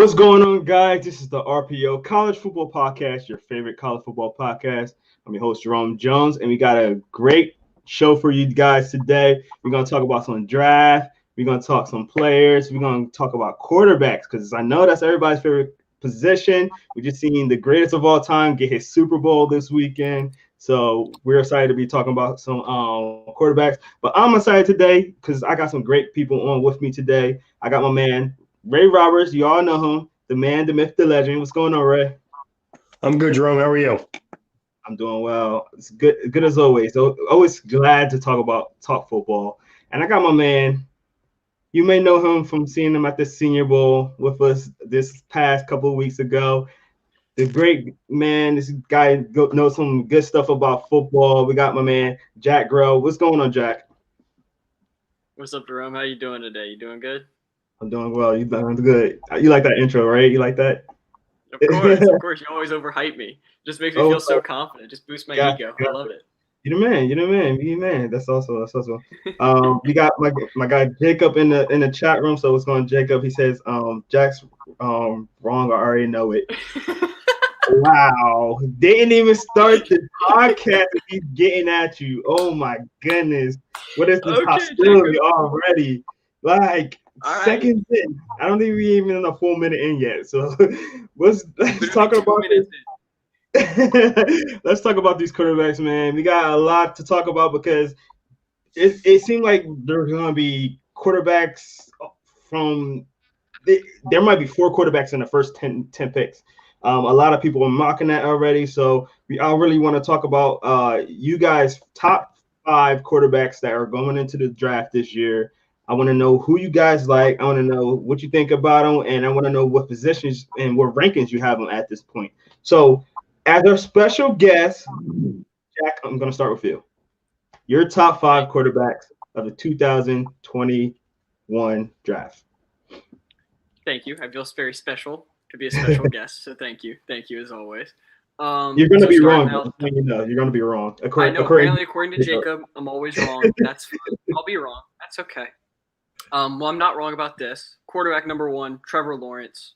What's going on, guys? This is the RPO College Football Podcast, your favorite college football podcast. I'm your host, Jerome Jones, and we got a great show for you guys today. We're going to talk about some draft. We're going to talk some players. We're going to talk about quarterbacks because I know that's everybody's favorite position. We just seen the greatest of all time get his Super Bowl this weekend. So we're excited to be talking about some quarterbacks. But I'm excited today because I got some great people on with me today. I got my man, Ray Roberts. You all know him, the man, the myth, the legend. What's going on, Ray? I'm good, Jerome. How are you? I'm doing well. It's good as always. So always glad to talk football. And I got my man. You may know him from seeing him at the Senior Bowl with us this past couple of weeks ago. The great man, this guy knows some good stuff about football. We got my man, Jack Groh. What's going on, Jack? What's up, Jerome? How you doing today? You doing good? I'm doing well. You doing good. You like that intro, right? You like that? Of course. You always overhype me. Just makes me feel so confident. Just boosts my ego. I love it. You're the man. Be the man. That's awesome. We got my guy Jacob in the chat room. So what's going on, Jacob? He says, Jack's wrong. I already know it. Wow. Didn't even start the podcast and he's getting at you. Oh my goodness. What is this hostility already? Like seconds in. I don't think we even in a full minute in yet. So let's talk about this. Let's talk about these quarterbacks, man. We got a lot to talk about because it seemed like there's going to be quarterbacks there might be 4 quarterbacks in the first 10 picks. A lot of people are mocking that already. So I really want to talk about you guys' top 5 quarterbacks that are going into the draft this year. I want to know who you guys like. I want to know what you think about them. And I want to know what positions and what rankings you have them at this point. So as our special guest, Jack, I'm going to start with you. Your top 5 quarterbacks of the 2021 draft. Thank you. I feel very special to be a special guest. So thank you as always. You're going to be wrong. You're going to be wrong. According to Jacob, I'm always wrong. That's fine. I'll be wrong. That's okay. Well, I'm not wrong about this. Quarterback number 1, Trevor Lawrence,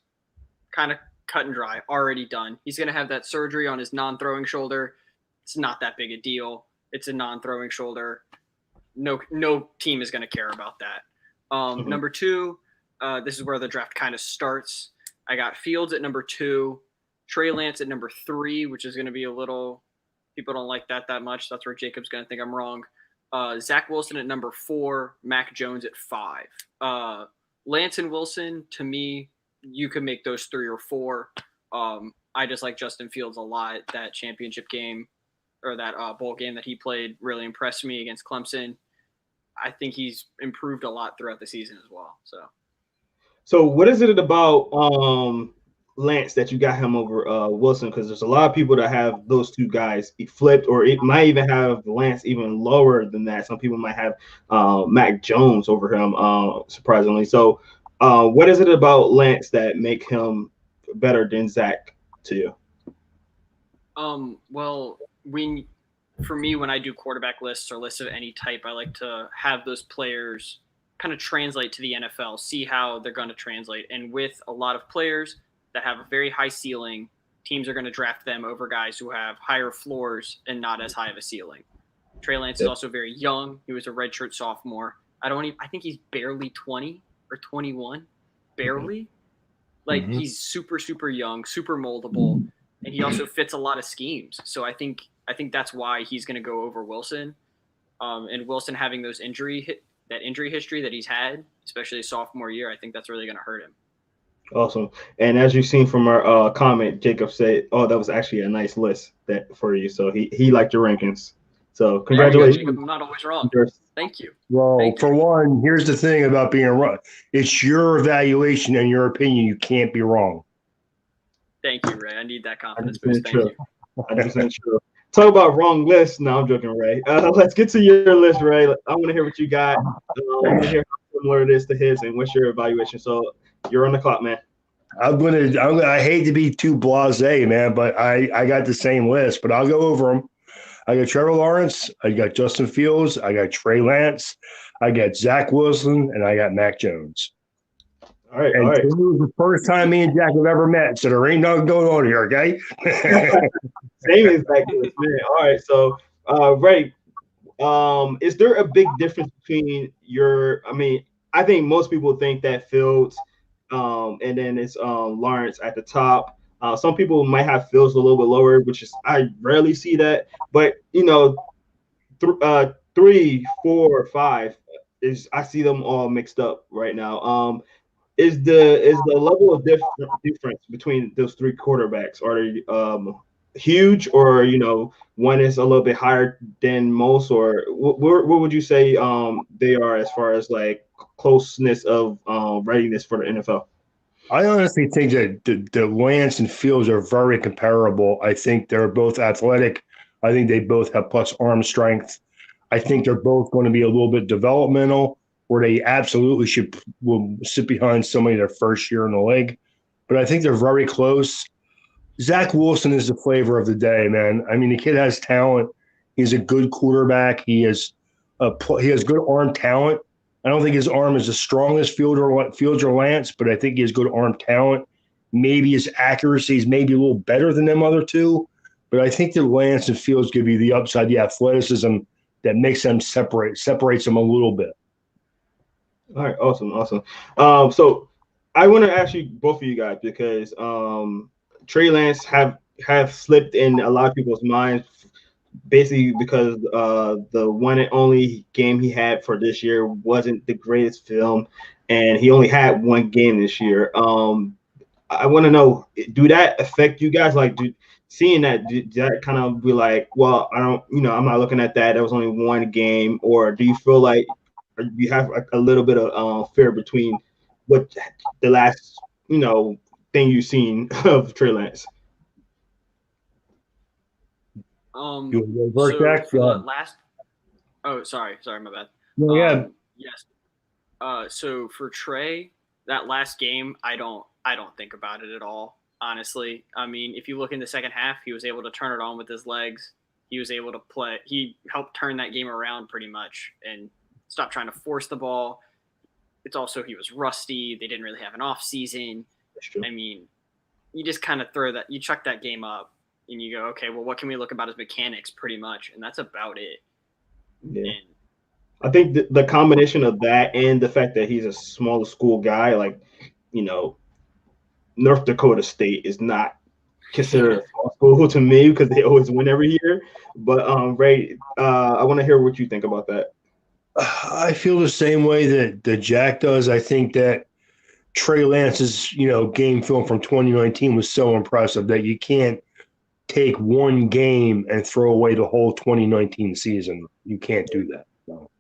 kind of cut and dry, already done. He's going to have that surgery on his non-throwing shoulder. It's not that big a deal. It's a non-throwing shoulder. No team is going to care about that. Number 2, this is where the draft kind of starts. I got Fields at number 2, Trey Lance at number 3, which is going to be a little – people don't like that much. That's where Jacob's going to think I'm wrong. Zach Wilson at number 4, Mac Jones at 5. Lance and Wilson, to me, you can make those 3 or 4. I just like Justin Fields a lot. That championship game or that bowl game that he played really impressed me against Clemson. I think he's improved a lot throughout the season as well. So what is it about Lance that you got him over Wilson? Because there's a lot of people that have those 2 guys flipped, or it might even have Lance even lower than that. Some people might have Mac Jones over him, surprisingly. So what is it about Lance that make him better than Zach to you? Well, for me, when I do quarterback lists or lists of any type, I like to have those players kind of translate to the NFL, see how they're going to translate. And with a lot of players that have a very high ceiling, teams are going to draft them over guys who have higher floors and not as high of a ceiling. Trey Lance is also very young. He was a redshirt sophomore. I think he's barely 20 or 21, barely. He's super, super young, super moldable, and he also fits a lot of schemes. So I think that's why he's going to go over Wilson. And Wilson having those injury history that he's had, especially his sophomore year, I think that's really going to hurt him. Awesome. And as you've seen from our comment, Jacob said, that was actually a nice list for you. So he liked your rankings. So congratulations. Jacob, I'm not always wrong. Thank you. Well, for one, here's the thing about being wrong. It's your evaluation and your opinion. You can't be wrong. Thank you, Ray. I need that confidence boost. Thank you. 100% true. Talk about wrong list. No, I'm joking, Ray. Let's get to your list, Ray. I want to hear what you got. I want to hear how similar it is to his and what's your evaluation. So you're on the clock, man. I hate to be too blasé, man, but I got the same list, but I'll go over them. I got Trevor Lawrence. I got Justin Fields. I got Trey Lance. I got Zach Wilson, and I got Mac Jones. All right, all And right. this was the first time me and Jack have ever met, so there ain't nothing going on here, okay? Same exact list, man. All right, so Ray, is there a big difference between your? I mean, I think most people think that Fields, and then it's Lawrence at the top. Some people might have Fields a little bit lower, which is I rarely see that. But three, 4, 5 is I see them all mixed up right now. Is the level of difference between those three quarterbacks? Are they huge, or one is a little bit higher than most, or what would you say they are as far as like closeness of readiness for the NFL? I honestly think that the Lance and Fields are very comparable. I think they're both athletic. I think they both have plus arm strength. I think they're both going to be a little bit developmental, where they absolutely will sit behind somebody their first year in the league. But I think they're very close. Zach Wilson is the flavor of the day, man. I mean, the kid has talent. He's a good quarterback. He has good arm talent. I don't think his arm is the strongest Fields or Lance, but I think he has good arm talent. Maybe his accuracy is maybe a little better than them other two, but I think that Lance and Fields give you the upside, the athleticism that makes them separates them a little bit. All right, awesome. So I want to ask you both of you guys because Trey Lance have slipped in a lot of people's minds, basically because the one and only game he had for this year wasn't the greatest film, and he only had one game this year. I want to know, do that affect you guys? Like, seeing that, did that kind of be like, well, I don't, I'm not looking at that. That was only one game, or do you feel like you have a little bit of fear between what the last, thing you've seen of Trey Lance? You want to So Jack? for the last, oh, sorry, my bad. Yeah. Yes. So for Trey, that last game, I don't think about it at all, honestly. I mean, if you look in the second half, he was able to turn it on with his legs. He was able to play. He helped turn that game around pretty much and stop trying to force the ball. It's also he was rusty. They didn't really have an off season. I mean, you just kind of you chuck that game up and you go, okay, well, what can we look about his mechanics pretty much? And that's about it. Yeah. And I think the combination of that and the fact that he's a smaller school guy, like, North Dakota State is not considered a small school to me because they always win every year. But Ray, I want to hear what you think about that. I feel the same way that Jack does. I think that Trey Lance's, game film from 2019 was so impressive that you can't take one game and throw away the whole 2019 season. You can't do that. So,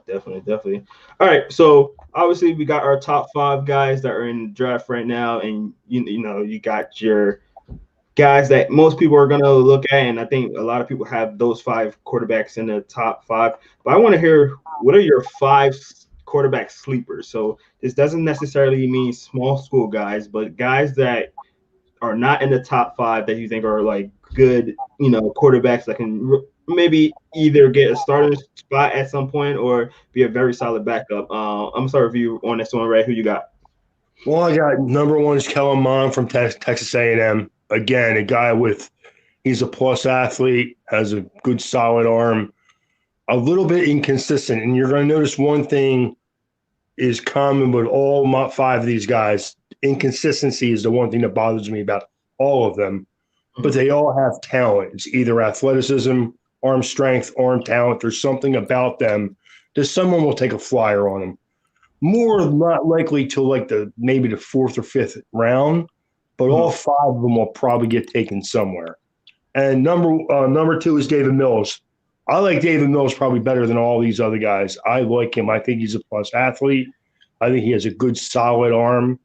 Definitely. All right. So obviously we got our top 5 guys that are in the draft right now, and you got your guys that most people are gonna look at, and I think a lot of people have those 5 quarterbacks in the top 5. But I want to hear, what are your 5 quarterback sleepers? So this doesn't necessarily mean small school guys, but guys that are not in the top 5 that you think are like good, quarterbacks that can maybe either get a starting spot at some point or be a very solid backup. I'm sorry if you on this one, Ray. Who you got? Well, I got number 1 is Kellen Monde from Texas A&M. Again, a guy he's a plus athlete, has a good solid arm, a little bit inconsistent. And you're going to notice one thing is common with all 5 of these guys. Inconsistency is the one thing that bothers me about all of them, but they all have talent. It's either athleticism, arm strength, arm talent. There's something about them that someone will take a flyer on them. More not likely to maybe the 4th or 5th round, but all 5 of them will probably get taken somewhere. And number 2 is David Mills. I like David Mills probably better than all these other guys. I like him. I think he's a plus athlete. I think he has a good, solid arm.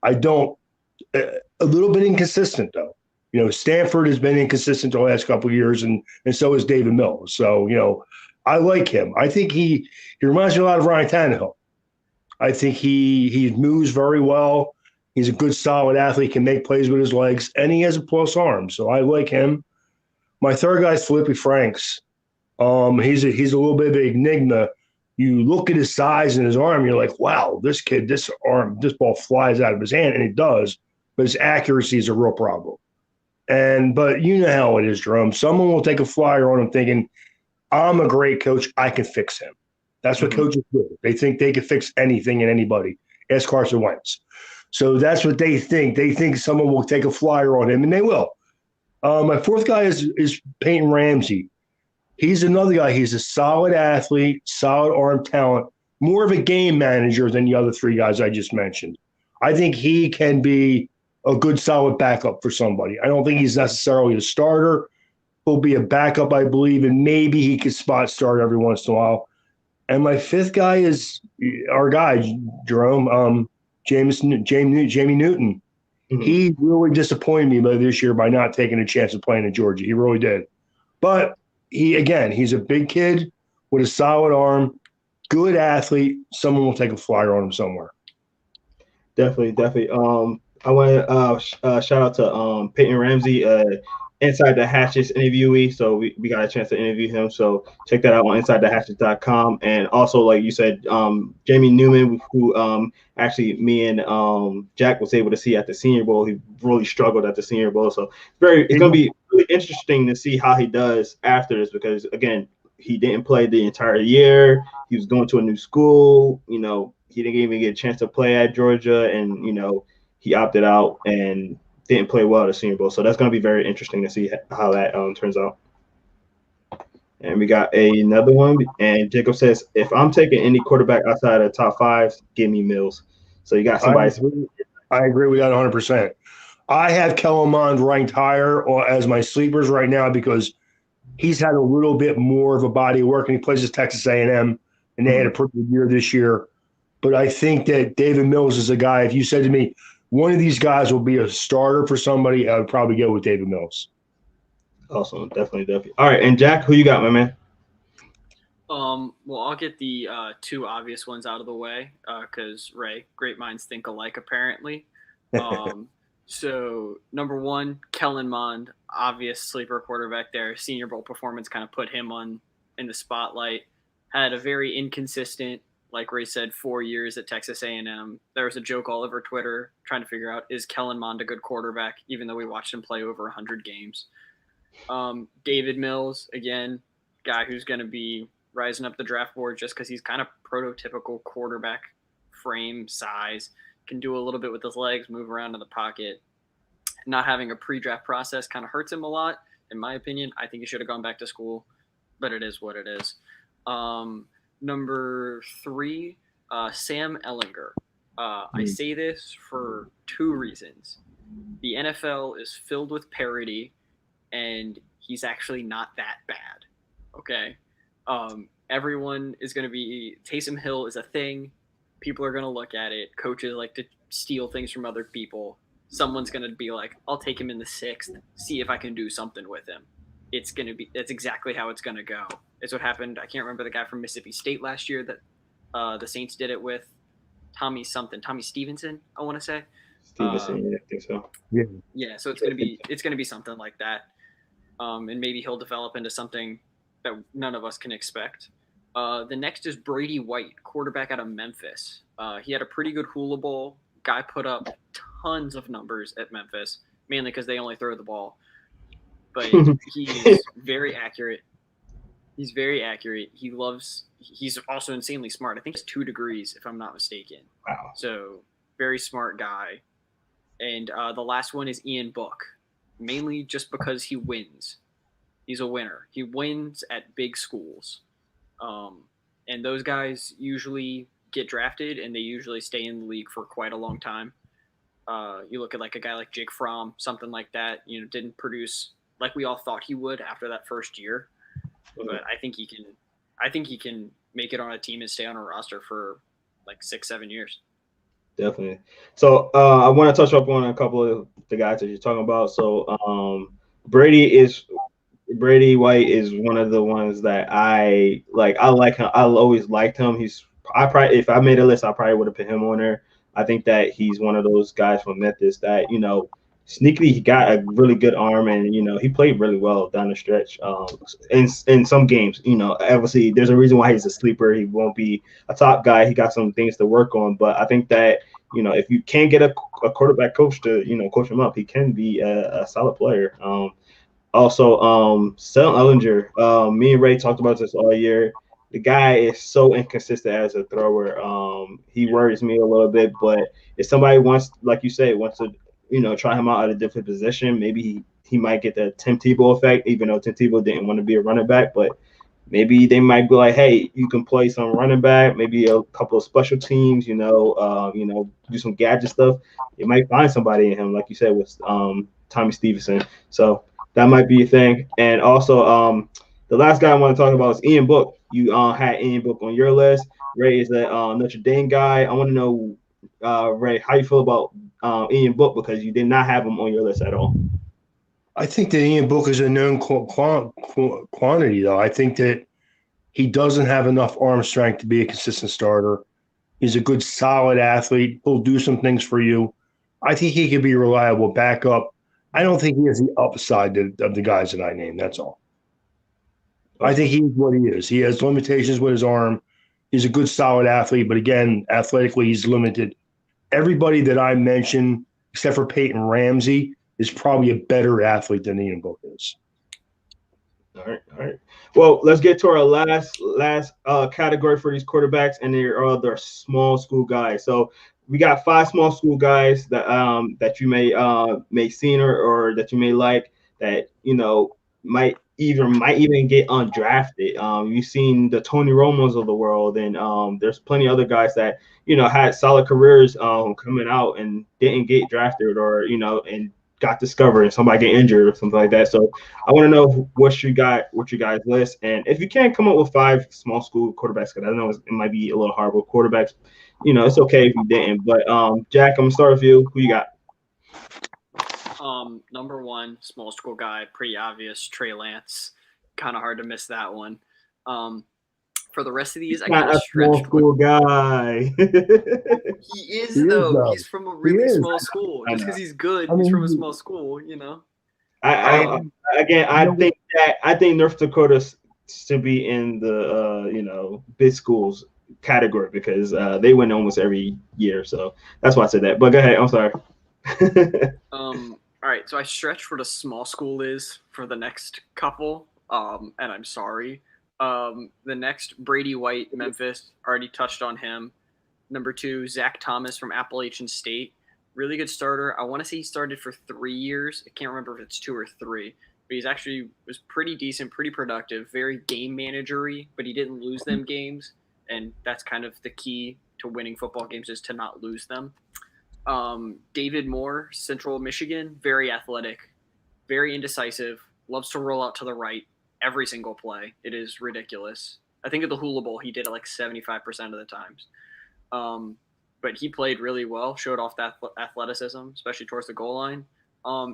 A little bit inconsistent, though. Stanford has been inconsistent the last couple of years, and so is David Mills. So, I like him. I think he reminds me a lot of Ryan Tannehill. I think he moves very well. He's a good, solid athlete, can make plays with his legs, and he has a plus arm. So I like him. My 3rd guy is Felipe Franks. He's a little bit of an enigma, you look at his size and his arm, you're like, wow, this kid, this ball flies out of his hand, and it does, but his accuracy is a real problem. But you know how it is, Jerome. Someone will take a flyer on him thinking, I'm a great coach, I can fix him. That's what coaches do. They think they can fix anything and anybody. Ask Carson Wentz. So that's what they think. They think someone will take a flyer on him, and they will. My fourth guy is Payton Ramsey. He's another guy. He's a solid athlete, solid arm talent, more of a game manager than the other three guys I just mentioned. I think he can be a good, solid backup for somebody. I don't think he's necessarily a starter. He'll be a backup, I believe, and maybe he could spot start every once in a while. And my fifth guy is our guy, Jerome, Jamie Newton. Mm-hmm. He really disappointed me this year by not taking a chance of playing in Georgia. He really did. But he's a big kid with a solid arm, good athlete. Someone will take a flyer on him somewhere. Definitely. I want to shout out to Payton Ramsey, Inside the Hatches interviewee. So we got a chance to interview him. So check that out on InsideTheHatches.com. And also, like you said, Jamie Newman, who actually me and Jack was able to see at the Senior Bowl. He really struggled at the Senior Bowl. So it's going to be really interesting to see how he does after this, because, again, he didn't play the entire year. He was going to a new school. You know, he didn't even get a chance to play at Georgia, and, you know, he opted out and didn't play well at the Senior Bowl. So that's going to be very interesting to see how that turns out. And we got another one. And Jacob says, if I'm taking any quarterback outside of the top five, give me Mills. So you got somebody. I agree with that 100%. I have Kellen Monde ranked higher as my sleepers right now because he's had a little bit more of a body of work, and he plays at Texas A&M, and they had a pretty good year this year. But I think that David Mills is a guy, if you said to me, one of these guys will be a starter for somebody, I would probably go with David Mills. Awesome. Definitely. All right. And Jack, who you got, my man? Well, I'll get the two obvious ones out of the way because, Ray, great minds think alike, apparently. So, number one, Kellen Monde, obvious sleeper quarterback there. Senior Bowl performance kind of put him in the spotlight. Had a very inconsistent, like Ray said, 4 years at Texas A&M. There was a joke all over Twitter trying to figure out, is Kellen Monde a good quarterback, even though we watched him play over 100 games. David Mills, again, guy who's going to be rising up the draft board just because he's kind of prototypical quarterback frame, size, can do a little bit with his legs, move around in the pocket. Not having a pre-draft process kind of hurts him a lot, in my opinion. I think he should have gone back to school, but it is what it is. Number three, Sam Ellinger. I say this for two reasons. The NFL is filled with parity, and he's actually not that bad. Okay? Everyone is going to be – Taysom Hill is a thing. People are going to look at it. Coaches like to steal things from other people. Someone's going to be like, I'll take him in the sixth, see if I can do something with him. That's exactly how it's going to go. It's what happened. I can't remember the guy from Mississippi State last year that the Saints did it with. Tommy Stevenson, I want to say. Stevenson, I think so. Yeah. So it's going to be something like that. And maybe he'll develop into something that none of us can expect. The next is Brady White, quarterback out of Memphis. He had a pretty good Hula Bowl. Guy put up tons of numbers at Memphis, mainly because they only throw the ball. But he's very accurate. He's also insanely smart. I think he's 2 degrees, if I'm not mistaken. Wow. So very smart guy. And the last one is Ian Book, mainly just because he wins. He's a winner. He wins at big schools. And those guys usually get drafted, and they usually stay in the league for quite a long time. You look at like a guy like Jake Fromm, something like that, didn't produce like we all thought he would after that first year. But I think he can make it on a team and stay on a roster for like 6-7 years. Definitely. So I want to touch up on a couple of the guys that you're talking about. So Brady White is one of the ones that I like. I like him. I always liked him. If I made a list, I probably would have put him on there. I think that he's one of those guys from Memphis that, sneakily he got a really good arm, and he played really well down the stretch. In some games, obviously there's a reason why he's a sleeper. He won't be a top guy. He got some things to work on, but I think that if you can get a quarterback coach to coach him up, he can be a solid player. Also, Sel Ellinger. Me and Ray talked about this all year. The guy is so inconsistent as a thrower. He worries me a little bit, but if somebody wants, like you say, wants to try him out at a different position, maybe he might get the Tim Tebow effect, even though Tim Tebow didn't want to be a running back. But maybe they might be like, hey, you can play some running back, maybe a couple of special teams, do some gadget stuff. You might find somebody in him, like you said, with Tommy Stevenson. So that might be a thing. And also, the last guy I want to talk about is Ian Book. You had Ian Book on your list. Ray is a Notre Dame guy. I want to know, Ray, how you feel about Ian Book, because you did not have him on your list at all. I think that Ian Book is a known quantity, though. I think that he doesn't have enough arm strength to be a consistent starter. He's a good, solid athlete. He'll do some things for you. I think he can be a reliable backup. I don't think he has the upside of the guys that I named. That's all. I think he's what he is. He has limitations with his arm. He's a good, solid athlete, but again, athletically, he's limited. Everybody that I mentioned, except for Payton Ramsey, is probably a better athlete than Ian Book is. All right. Well, let's get to our last category for these quarterbacks, and they're other small school guys. So we got 5 small school guys that you may seen or that you may like, that might even get undrafted. You've seen the Tony Romos of the world, and there's plenty of other guys that had solid careers coming out and didn't get drafted, or and got discovered and somebody get injured or something like that. So I want to know what you guys list, and if you can't come up with 5 small school quarterbacks, because I know it might be a little hard with quarterbacks. It's okay if you didn't. But Jack, I'm gonna start with you. Who you got? Number 1, small school guy, pretty obvious, Trey Lance. Kind of hard to miss that one. For the rest of these, I got a small school guy. He is though. He's from a really small school. Just because he's good, he's from a small school. I think North Dakota should be in the big schools category, because they win almost every year. So that's why I said that. But go ahead. I'm sorry. All right, so I stretched what a small school is for the next couple, and I'm sorry. The next, Brady White, Memphis, already touched on him. Number 2, Zach Thomas from Appalachian State, really good starter. I want to say he started for 3 years. I can't remember if it's 2 or 3, but he's actually was pretty decent, pretty productive, very game managery, but he didn't lose them games, and that's kind of the key to winning football games, is to not lose them. David Moore, Central Michigan, very athletic, very indecisive, loves to roll out to the right every single play. It is ridiculous. I think at the Hula Bowl, he did it like 75% of the times. But he played really well, showed off that athleticism, especially towards the goal line.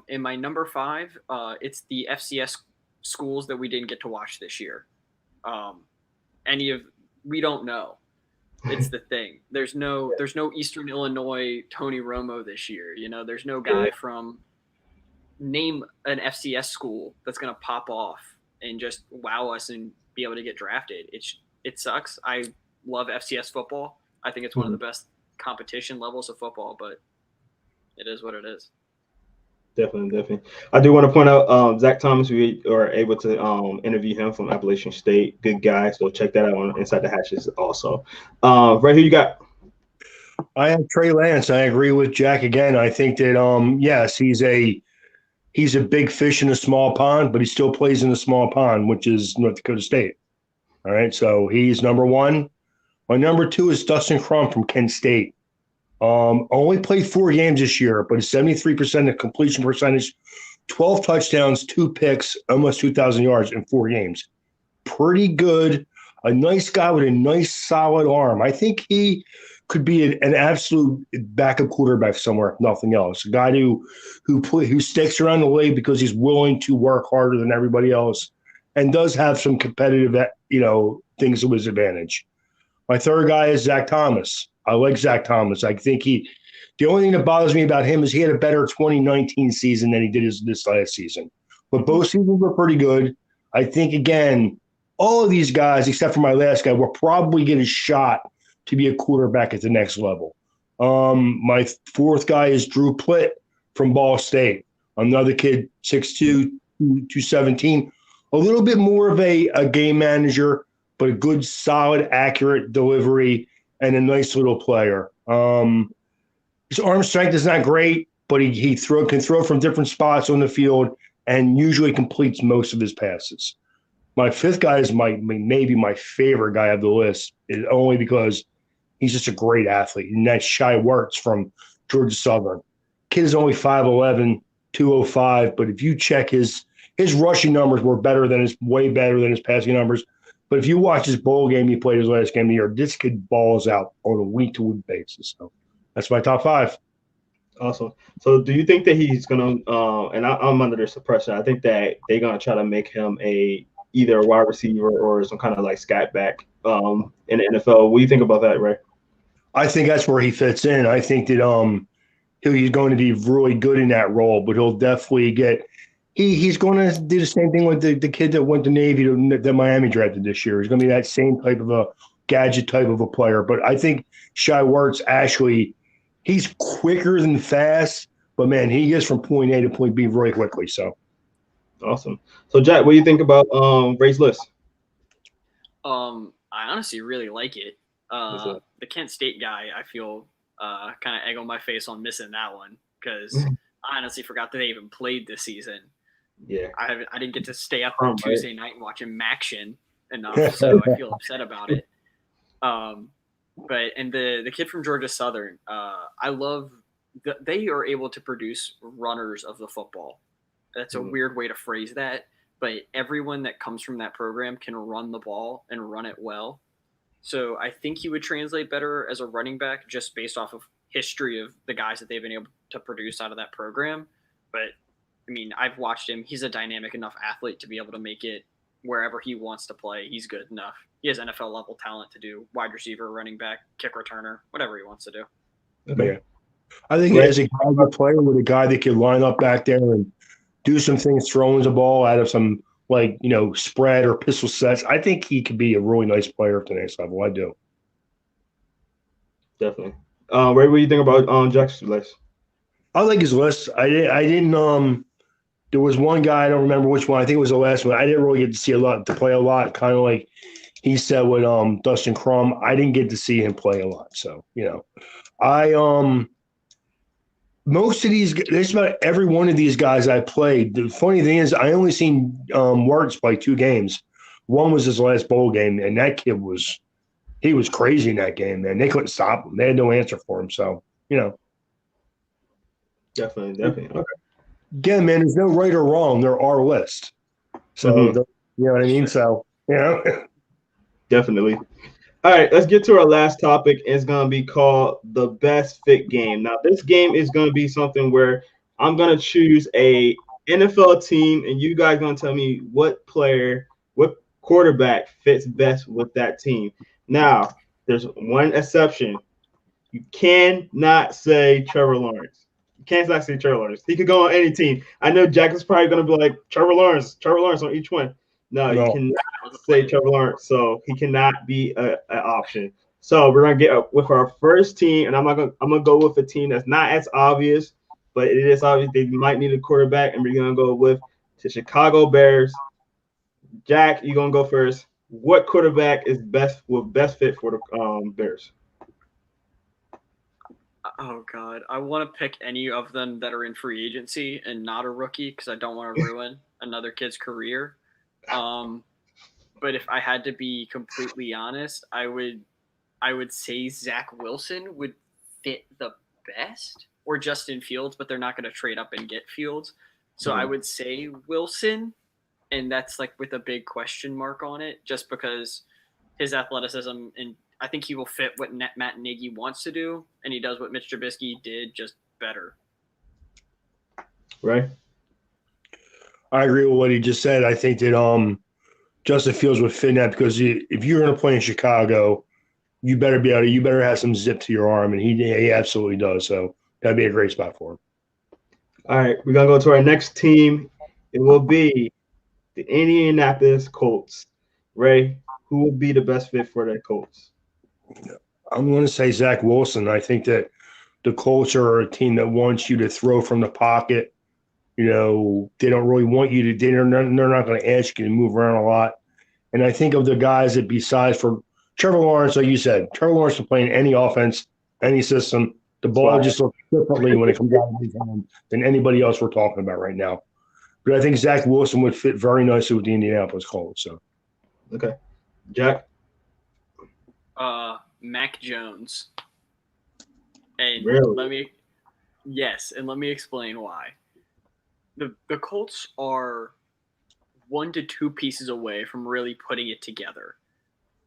In my number 5, it's the FCS schools that we didn't get to watch this year. We don't know. It's the thing. There's no Eastern Illinois Tony Romo this year. There's no guy from name an FCS school that's going to pop off and just wow us and be able to get drafted. It sucks. I love FCS football. I think it's one of the best competition levels of football, but it is what it is. Definitely. I do want to point out Zach Thomas. We are able to interview him from Appalachian State. Good guy. So check that out on Inside the Hatches also. Right here you got. I have Trey Lance. I agree with Jack again. I think that yes, he's a big fish in a small pond, but he still plays in a small pond, which is North Dakota State. All right, so he's number 1. My number 2 is Dustin Crump from Kent State. Only played 4 games this year, but 73% of completion percentage, 12 touchdowns, 2 picks, almost 2,000 yards in 4 games. Pretty good. A nice guy with a nice, solid arm. I think he could be an absolute backup quarterback somewhere, if nothing else. A guy who sticks around the league because he's willing to work harder than everybody else and does have some competitive, things to his advantage. My third guy is Zach Thomas. I like Zach Thomas. I think The only thing that bothers me about him is he had a better 2019 season than he did this last season. But both seasons were pretty good. I think, again, all of these guys, except for my last guy, will probably get a shot to be a quarterback at the next level. My fourth guy is Drew Plitt from Ball State. Another kid, 6'2", 217. A little bit more of a game manager, but a good, solid, accurate delivery and a nice little player. His arm strength is not great, but he can throw from different spots on the field and usually completes most of his passes. My fifth guy is maybe my favorite guy of the list, only because he's just a great athlete, and that's Shai Werts from Georgia Southern. Kid is only 5'11", 205, but if you check his rushing numbers were way better than his passing numbers. But if you watch his bowl game he played his last game of the year, this kid balls out on a week-to-week basis. So that's my top five. Awesome. So do you think that he's going to and I'm under this impression, I think that they're going to try to make him either a wide receiver or some kind of like scat back in the NFL. What do you think about that, Ray? I think that's where he fits in. I think that he's going to be really good in that role, but he'll definitely get he's going to do the same thing with the kid that went to Navy that Miami drafted this year. He's going to be that same type of a gadget type of a player. But I think Shai Werts actually he's quicker than fast, but man, he gets from point A to point B really quickly. So awesome. So Jack, what do you think about Ray's list? I honestly really like it. The Kent State guy, I feel kind of egg on my face on missing that one because I honestly forgot that they even played this season. Yeah, I didn't get to stay up on Tuesday night and watch him Maction enough, so I feel upset about it. But the kid from Georgia Southern, I love they are able to produce runners of the football. That's a weird way to phrase that, but everyone that comes from that program can run the ball and run it well. So I think he would translate better as a running back just based off of history of the guys that they've been able to produce out of that program. But, I mean, I've watched him. He's a dynamic enough athlete to be able to make it wherever he wants to play. He's good enough. He has NFL-level talent to do wide receiver, running back, kick returner, whatever he wants to do. Okay. Yeah. I think as a good player with a guy that can line up back there and do some things, throwing the ball out of some – spread or pistol sets. I think he could be a really nice player at the next level. I do. Definitely. Ray, what do you think about Jack's list? I like his list. I didn't there was one guy, I don't remember which one. I think it was the last one. I didn't really get to play a lot, kind of like he said with Dustin Crump. I didn't get to see him play a lot. So, most of these, just about every one of these guys I played. The funny thing is, I only seen Werts play 2 games. One was his last bowl game, and that kid was crazy in that game, man. They couldn't stop him. They had no answer for him. So, Definitely. Okay. Again, man, there's no right or wrong. They're our list. So, you know what I mean? So, Definitely. All right, let's get to our last topic. It's going to be called the best fit game. Now, this game is going to be something where I'm going to choose a NFL team, and you guys are going to tell me what quarterback fits best with that team. Now, there's one exception. You cannot say Trevor Lawrence. You can't say Trevor Lawrence. He could go on any team. I know Jack is probably going to be like, Trevor Lawrence on each one. No, you cannot say Trevor Lawrence, so he cannot be an option. So we're gonna get up with our first team, and I'm gonna go with a team that's not as obvious, but it is obvious they might need a quarterback, and we're gonna go with the Chicago Bears. Jack, you're gonna go first. What quarterback is best fit for the Bears? Oh God, I want to pick any of them that are in free agency and not a rookie because I don't want to ruin another kid's career. But if I had to be completely honest, I would say Zach Wilson would fit the best, or Justin Fields, but they're not going to trade up and get Fields. So I would say Wilson, and that's like with a big question mark on it, just because his athleticism, and I think he will fit what Matt Nagy wants to do, and he does what Mitch Trubisky did, just better. Right. I agree with what he just said. I think that Justin Fields would fit in that because if you're going to play in Chicago, you better have some zip to your arm, and he absolutely does. So that'd be a great spot for him. All right, we're gonna go to our next team. It will be the Indianapolis Colts. Ray, who will be the best fit for the Colts? I'm going to say Zach Wilson. I think that the Colts are a team that wants you to throw from the pocket. They don't really want you to. They're not going to ask you to move around a lot. And I think of the guys that besides for Trevor Lawrence, like you said, Trevor Lawrence can play in any offense, any system. The ball just looks differently when it comes out of his hand than anybody else we're talking about right now. But I think Zach Wilson would fit very nicely with the Indianapolis Colts. So, okay, Jack. Mac Jones. And really? let me explain why. The Colts are 1 to 2 pieces away from really putting it together.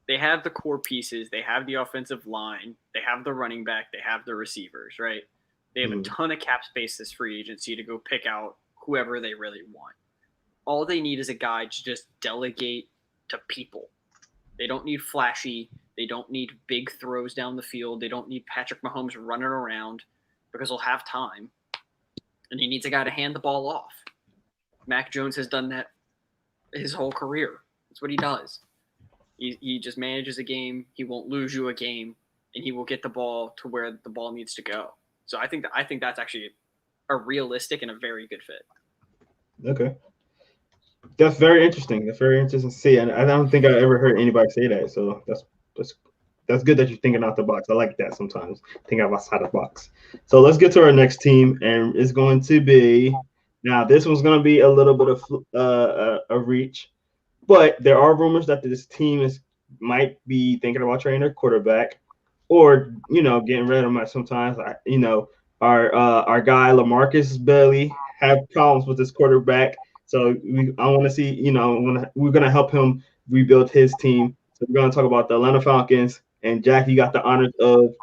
They have the core pieces. They have the offensive line. They have the running back. They have the receivers, right? They have a ton of cap space this free agency to go pick out whoever they really want. All they need is a guy to just delegate to people. They don't need flashy. They don't need big throws down the field. They don't need Patrick Mahomes running around because he'll have time. And he needs a guy to hand the ball off. Mac Jones has done that his whole career. That's what he does. He just manages a game. He won't lose you a game, and he will get the ball to where the ball needs to go. So I think that's actually a realistic and a very good fit. Okay. That's very interesting. That's very interesting to see. And I don't think I ever heard anybody say that. So that's good that you're thinking out the box. I like that sometimes. Think outside the box. So let's get to our next team, and it's going to be now. This one's going to be a little bit of a reach, but there are rumors that this team might be thinking about training their quarterback, or getting rid of him. Sometimes our guy LaMarcus Bailey have problems with his quarterback. So I want to see, we're going to help him rebuild his team. So we're going to talk about the Atlanta Falcons. And Jack, you got the honors of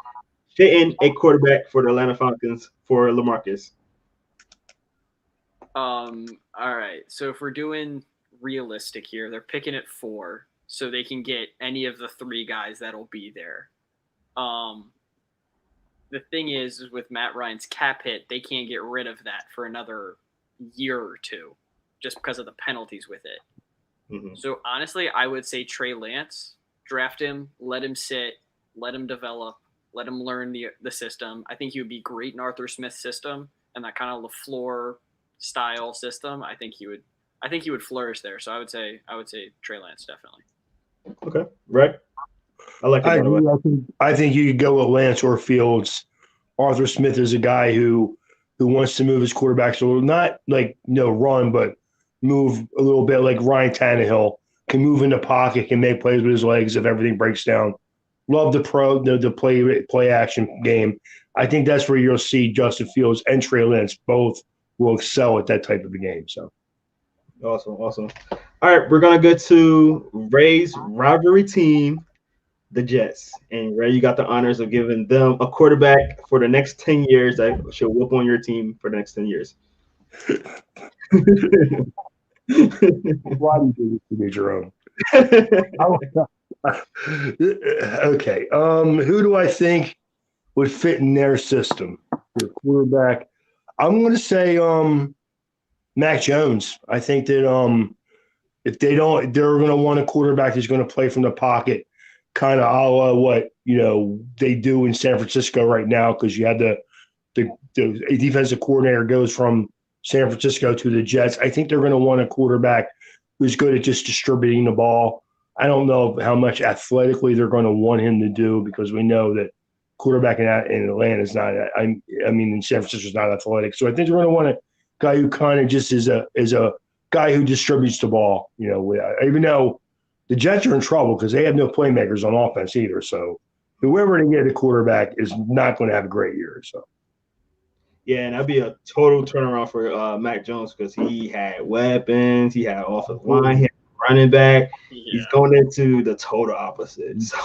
fitting a quarterback for the Atlanta Falcons for LaMarcus. All right. So if we're doing realistic here, they're picking at 4, so they can get any of the 3 guys that'll be there. The thing is with Matt Ryan's cap hit, they can't get rid of that for another year or 2. Just because of the penalties with it. Mm-hmm. So honestly, I would say Trey Lance, draft him, let him sit, let him develop, let him learn the system. I think he would be great in Arthur Smith's system and that kind of LaFleur style system. I think he would flourish there. So I would say Trey Lance definitely. Okay, right. I like it. I think you could go with Lance or Fields. Arthur Smith is a guy who wants to move his quarterback, so not run, but move a little bit like Ryan Tannehill, can move in the pocket, can make plays with his legs if everything breaks down. Love the play action game. I think that's where you'll see Justin Fields and Trey Lance both will excel at that type of a game. So awesome. All right, we're gonna go to Ray's rivalry team, the Jets. And Ray, you got the honors of giving them a quarterback for the next 10 years that should whoop on your team for the next 10 years. Why do you do this to me, Jerome? Okay. Who do I think would fit in their system for quarterback? I'm going to say Mac Jones. I think that if they're going to want a quarterback who's going to play from the pocket, kind of a la what they do in San Francisco right now, because you had the defensive coordinator goes from San Francisco to the Jets. I think they're going to want a quarterback who's good at just distributing the ball. I don't know how much athletically they're going to want him to do, because we know that quarterback in Atlanta is not. In San Francisco is not athletic. So I think they're going to want a guy who kind of just is a guy who distributes the ball. Even though the Jets are in trouble because they have no playmakers on offense either. So whoever they get a quarterback is not going to have a great year. So. Yeah, and that'd be a total turnaround for Mac Jones, because he had weapons, he had offensive line, he had running back. Yeah. He's going into the total opposite. So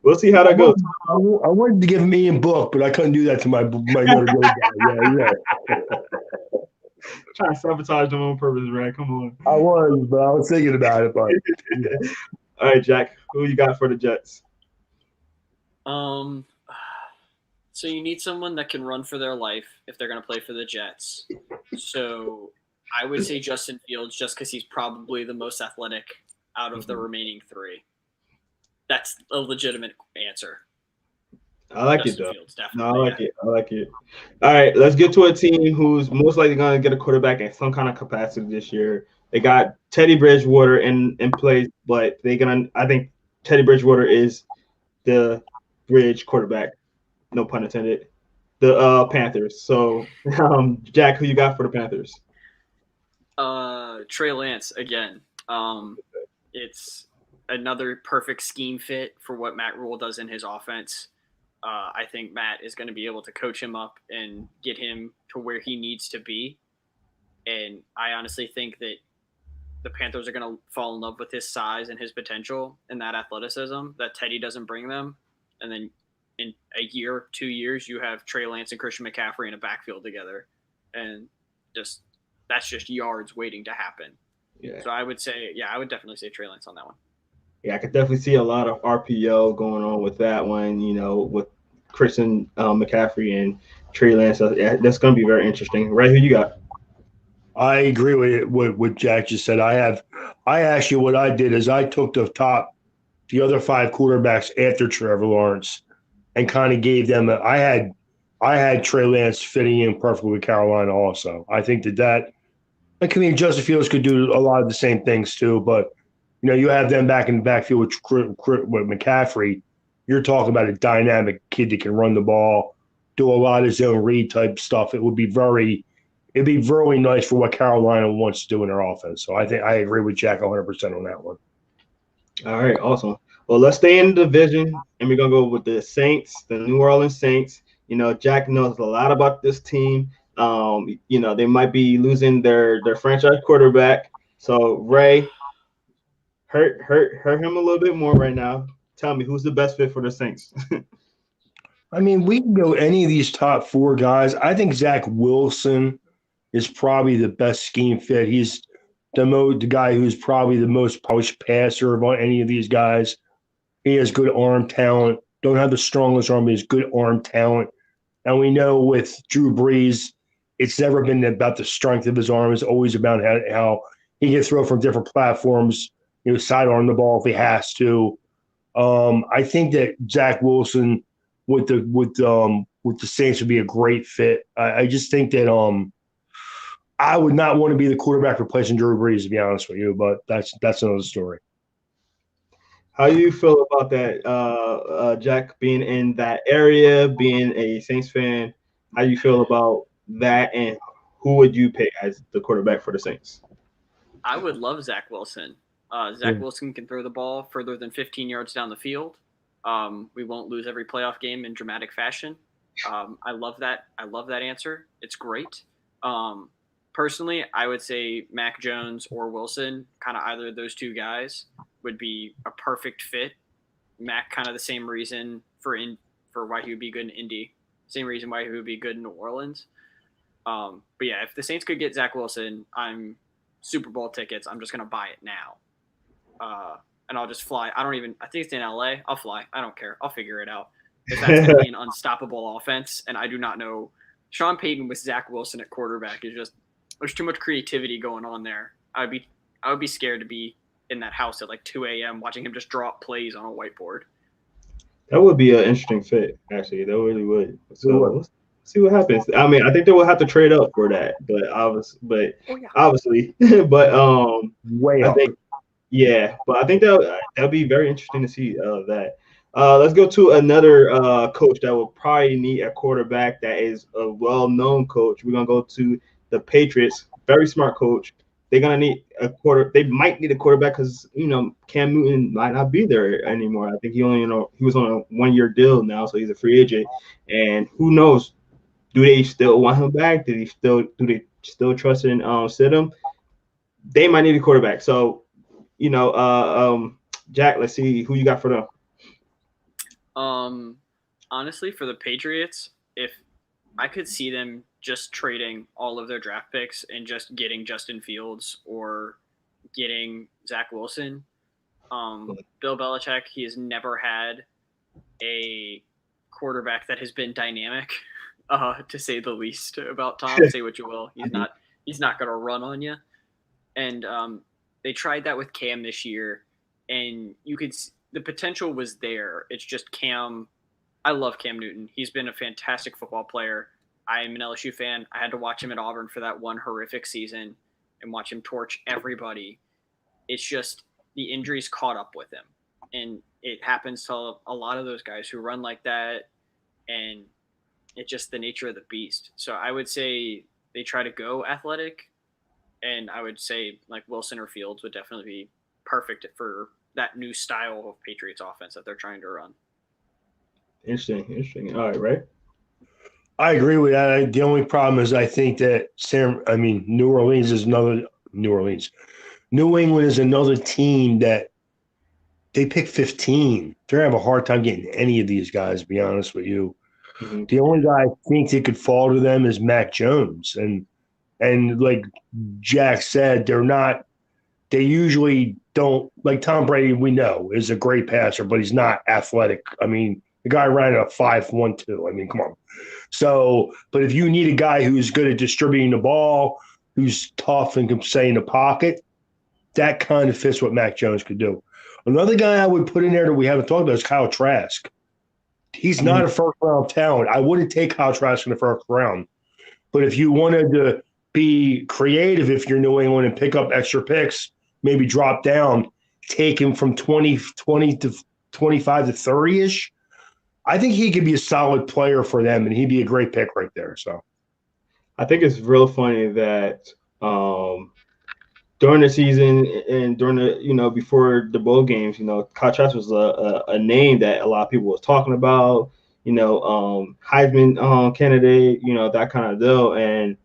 we'll see how that goes. I wanted to give him Ian Book, but I couldn't do that to my Notre Dame guy. Yeah. Trying to sabotage them on purpose, right? Come on. I was thinking about it. But All right, Jack, who you got for the Jets? Um, so you need someone that can run for their life if they're going to play for the Jets. So I would say Justin Fields just because he's probably the most athletic out of the remaining three. That's a legitimate answer. I like Justin it though. Fields, No, I definitely. like it. I like it. All right, let's get to a team who's most likely going to get a quarterback in some kind of capacity this year. They got Teddy Bridgewater in place, but I think Teddy Bridgewater is the bridge quarterback. No pun intended. The Panthers. So, Jack, who you got for the Panthers? Trey Lance again. It's another perfect scheme fit for what Matt Rule does in his offense. I think Matt is going to be able to coach him up and get him to where he needs to be. And I honestly think that the Panthers are going to fall in love with his size and his potential and that athleticism that Teddy doesn't bring them. And then in a year, 2 years, you have Trey Lance and Christian McCaffrey in a backfield together. And that's just yards waiting to happen. Yeah. So I would definitely say Trey Lance on that one. Yeah, I could definitely see a lot of RPO going on with that one, with Christian McCaffrey and Trey Lance. So, yeah, that's going to be very interesting. Right, who you got? I agree with what Jack just said. What I did is I took the other 5 quarterbacks after Trevor Lawrence and kind of gave them I had Trey Lance fitting in perfectly with Carolina also. I think Justin Fields could do a lot of the same things too, but you have them back in the backfield with McCaffrey. You're talking about a dynamic kid that can run the ball, do a lot of zone read type stuff. It'd be very nice for what Carolina wants to do in their offense. So I think I agree with Jack 100% on that one. All right, awesome. Well, let's stay in the division, and we're going to go with the Saints, the New Orleans Saints. Jack knows a lot about this team. They might be losing their franchise quarterback. So, Ray, hurt him a little bit more right now. Tell me, who's the best fit for the Saints? I mean, we can go any of these top 4 guys. I think Zach Wilson is probably the best scheme fit. He's the guy who's probably the most polished passer of any of these guys. He has good arm talent. Don't have the strongest arm, but he has good arm talent. And we know with Drew Brees, it's never been about the strength of his arm. It's always about how he can throw from different platforms, sidearm the ball if he has to. I think that Zach Wilson with the Saints would be a great fit. I just think that I would not want to be the quarterback replacing Drew Brees, to be honest with you, but that's another story. How do you feel about that, Jack, being in that area, being a Saints fan? How do you feel about that, and who would you pick as the quarterback for the Saints? I would love Zach Wilson. Zach Wilson can throw the ball further than 15 yards down the field. We won't lose every playoff game in dramatic fashion. I love that. I love that answer. It's great. Personally, I would say Mac Jones or Wilson, kind of either of those 2 guys, would be a perfect fit. Mac, kind of the same reason for why he would be good in Indy, same reason why he would be good in New Orleans. But yeah, if the Saints could get Zach Wilson, I'm Super Bowl tickets. I'm just gonna buy it now, and I'll just fly. I think it's in LA. I'll fly. I don't care. I'll figure it out. If that's gonna be an unstoppable offense, and I do not know, Sean Payton with Zach Wilson at quarterback is just. There's too much creativity going on there. I would be scared to be in that house at like 2 a.m. watching him just draw up plays on a whiteboard. That would be an interesting fit, actually. That really would. So let's see what happens. I mean, I think they will have to trade up for that, but obviously, but way I up. think, yeah, but I think that'll be very interesting to see that. Let's go to another coach that will probably need a quarterback that is a well-known coach. We're gonna go to the Patriots. Very smart coach. They're gonna need They might need a quarterback because Cam Newton might not be there anymore. I think he was on a 1-year deal now, so he's a free agent. And who knows? Do they still want him back? Do they still trust in Stidham? They might need a quarterback. So Jack, let's see who you got for them. Honestly, for the Patriots, if I could see them just trading all of their draft picks and just getting Justin Fields or getting Zach Wilson. Bill Belichick, he has never had a quarterback that has been dynamic, to say the least, about Tom. Say what you will, he's not going to run on you. And they tried that with Cam this year, and the potential was there. It's just Cam. I love Cam Newton. He's been a fantastic football player. I am an LSU fan. I had to watch him at Auburn for that one horrific season and watch him torch everybody. It's just the injuries caught up with him. And it happens to a lot of those guys who run like that, and it's just the nature of the beast. So I would say they try to go athletic, and I would say like Wilson or Fields would definitely be perfect for that new style of Patriots offense that they're trying to run. Interesting. All right, right? I agree with that. The only problem is I think that New England is another team that they pick 15. They're going to have a hard time getting any of these guys, to be honest with you. Mm-hmm. The only guy I think that could fall to them is Mac Jones. And like Jack said, they usually don't – like Tom Brady, we know, is a great passer, but he's not athletic. I mean, the guy ran a 5.12. I mean, come on. So, but if you need a guy who's good at distributing the ball, who's tough and can stay in the pocket, that kind of fits what Mac Jones could do. Another guy I would put in there that we haven't talked about is Kyle Trask. He's not a first-round talent. I wouldn't take Kyle Trask in the first round. But if you wanted to be creative, if you're New England, and pick up extra picks, maybe drop down, take him from 20 to 25 to 30-ish, I think he could be a solid player for them, and he'd be a great pick right there. So, I think it's real funny that during the season and during the before the bowl games, Kyle Trask was a name that a lot of people was talking about. Heisman candidate, that kind of deal. And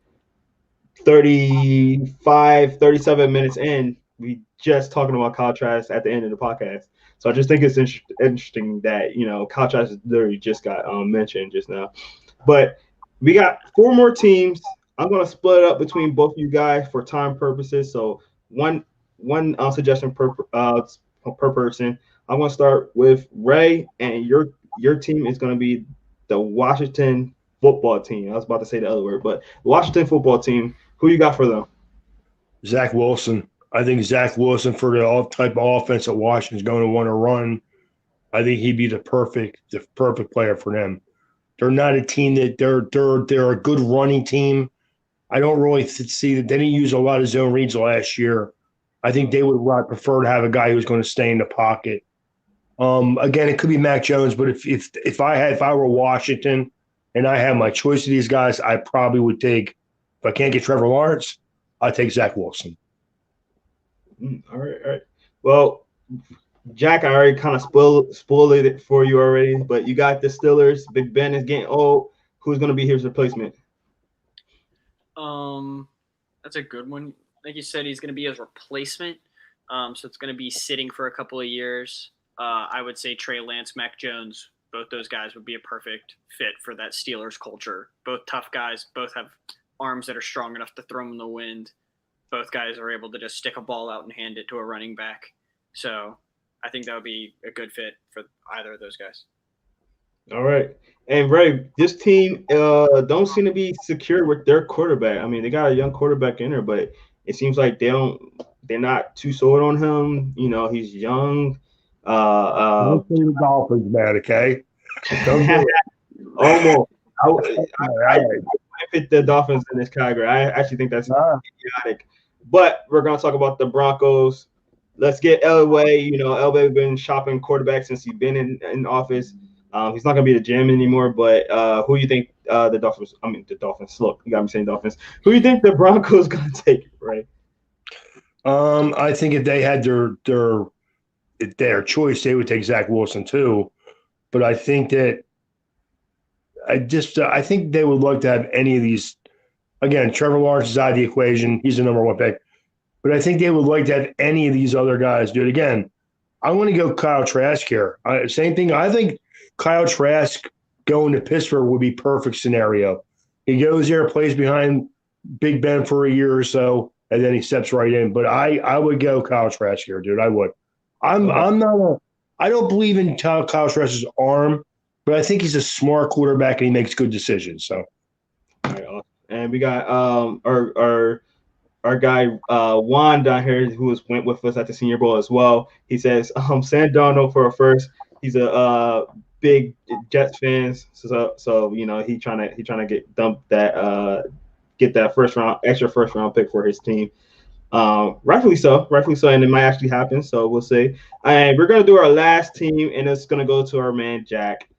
37 minutes in, we just talking about Kyle Trask at the end of the podcast. So I just think it's interesting that, Kyle Trask literally just got mentioned just now. But we got 4 more teams. I'm going to split it up between both of you guys for time purposes. So one suggestion per person. I'm going to start with Ray, and your team is going to be the Washington football team. I was about to say the other word, but the Washington football team. Who you got for them? Zach Wilson. I think Zach Wilson, for the type of offense that Washington's going to want to run, I think he'd be the perfect player for them. They're not a team that they're a good running team. I don't really see that they didn't use a lot of zone reads last year. I think they would prefer to have a guy who's going to stay in the pocket. Again, it could be Mac Jones, but if I were Washington and I had my choice of these guys, I probably would take. If I can't get Trevor Lawrence, I'd take Zach Wilson. All right. Well, Jack, I already kind of spoiled it for you already, but you got the Steelers. Big Ben is getting old. Who's going to be his replacement? That's a good one. Like you said, he's going to be his replacement. So it's going to be sitting for a couple of years. I would say Trey Lance, Mac Jones, both those guys would be a perfect fit for that Steelers culture. Both tough guys, both have arms that are strong enough to throw them in the wind. Both guys are able to just stick a ball out and hand it to a running back. So I think that would be a good fit for either of those guys. All right. And Ray, this team don't seem to be secure with their quarterback. I mean, they got a young quarterback in there, but it seems like they're not too sold on him. He's young. Don't say the Dolphins, man, okay? Don't do it. Almost. I fit the Dolphins in this category. I actually think that's idiotic. But we're going to talk about the Broncos. Let's get Elway. Elway's been shopping quarterbacks since he's been in office. He's not going to be the GM anymore, but who do you think the Dolphins. Look, you got me saying Dolphins. Who do you think the Broncos going to take, right? I think if they had their choice, they would take Zach Wilson too. But I think that I think they would like to have any of these. Again, Trevor Lawrence is out of the equation. He's the number 1 pick. But I think they would like to have any of these other guys do it. Again, I want to go Kyle Trask here. Same thing. I think Kyle Trask going to Pittsburgh would be perfect scenario. He goes there, plays behind Big Ben for a year or so, and then he steps right in. But I would go Kyle Trask here, dude. I would. I'm not I don't believe in Kyle Trask's arm, but I think he's a smart quarterback and he makes good decisions. So, All right, awesome. And we got our guy Juan down here who went with us at the Senior Bowl as well. He says Sam Darnold for a first. He's a big Jets fan, so you know he trying to get that extra first round pick for his team. Rightfully so, and it might actually happen. So we'll see. And we're gonna do our last team, and it's gonna go to our man Jack,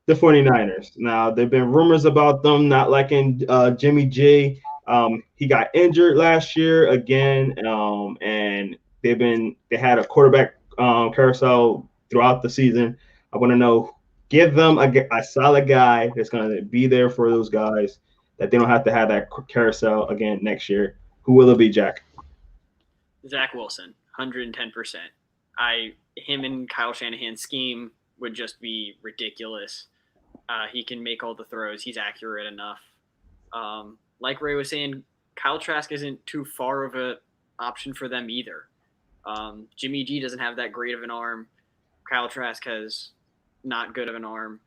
the 49ers. Now there've been rumors about them not liking Jimmy G. He got injured last year again, and they had a quarterback carousel throughout the season. I want to know, give them a solid guy that's going to be there for those guys, that they don't have to have that carousel again next year. Who will it be, Jack? Zach Wilson, 110%. Him and Kyle Shanahan's scheme would just be ridiculous. He can make all the throws. He's accurate enough. Like Ray was saying, Kyle Trask isn't too far of an option for them either. Jimmy G doesn't have that great of an arm. Kyle Trask has not good of an arm.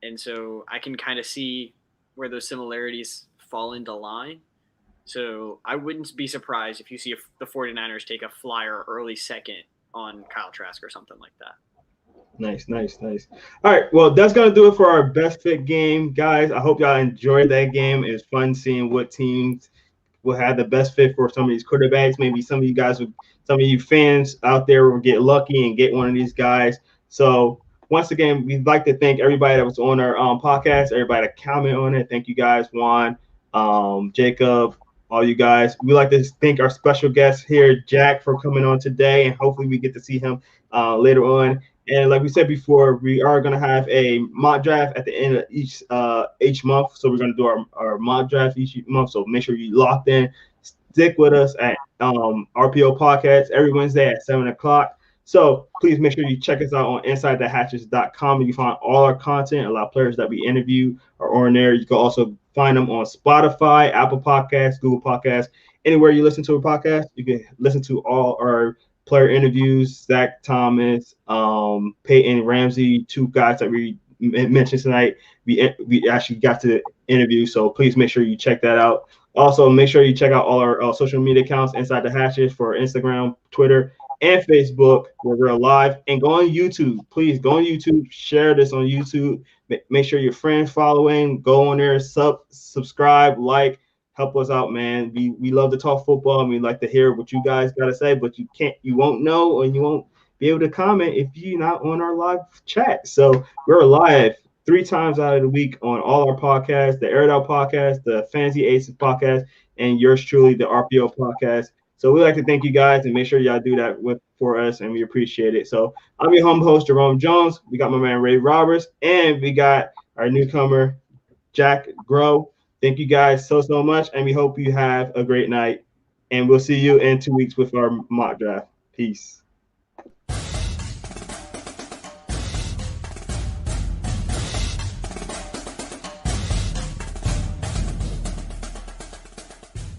And so I can kind of see where those similarities fall into line. So I wouldn't be surprised if you see the 49ers take a flyer early second on Kyle Trask or something like that. Nice. All right, well, that's going to do it for our best fit game. Guys, I hope y'all enjoyed that game. It was fun seeing what teams will have the best fit for some of these quarterbacks. Maybe some of you fans out there will get lucky and get one of these guys. So once again, we'd like to thank everybody that was on our podcast, everybody that commented on it. Thank you guys, Juan, Jacob, all you guys. We'd like to thank our special guest here, Jack, for coming on today, and hopefully we get to see him later on. And like we said before, we are going to have a mock draft at the end of each month. So we're going to do our mock draft each month. So make sure you locked in. Stick with us at RPO Podcast every Wednesday at 7 o'clock. So please make sure you check us out on InsideTheHatches.com. You can find all our content. A lot of players that we interview are on there. You can also find them on Spotify, Apple Podcasts, Google Podcasts. Anywhere you listen to a podcast, you can listen to all our player interviews. Zach Thomas, Payton Ramsey, two guys that we mentioned tonight. We actually got to interview, so please make sure you check that out. Also, make sure you check out all our social media accounts, Inside the Hatches, for Instagram, Twitter, and Facebook, where we're live. And go on YouTube. Please go on YouTube. Share this on YouTube. Make sure your friends following. Go on there, subscribe, like. Help us out, man. We love to talk football, and we like to hear what you guys got to say, but you won't know, and you won't be able to comment if you're not on our live chat. So we're live 3 times out of the week on all our podcasts, the Aired Out podcast, the Fantasy Aces podcast, and yours truly, the RPO podcast. So we'd like to thank you guys, and make sure y'all do that for us, and we appreciate it. So I'm your home host, Jerome Jones. We got my man Ray Roberts, and we got our newcomer, Jack Grow. Thank you guys so much, and we hope you have a great night. And we'll see you in 2 weeks with our mock draft. Peace.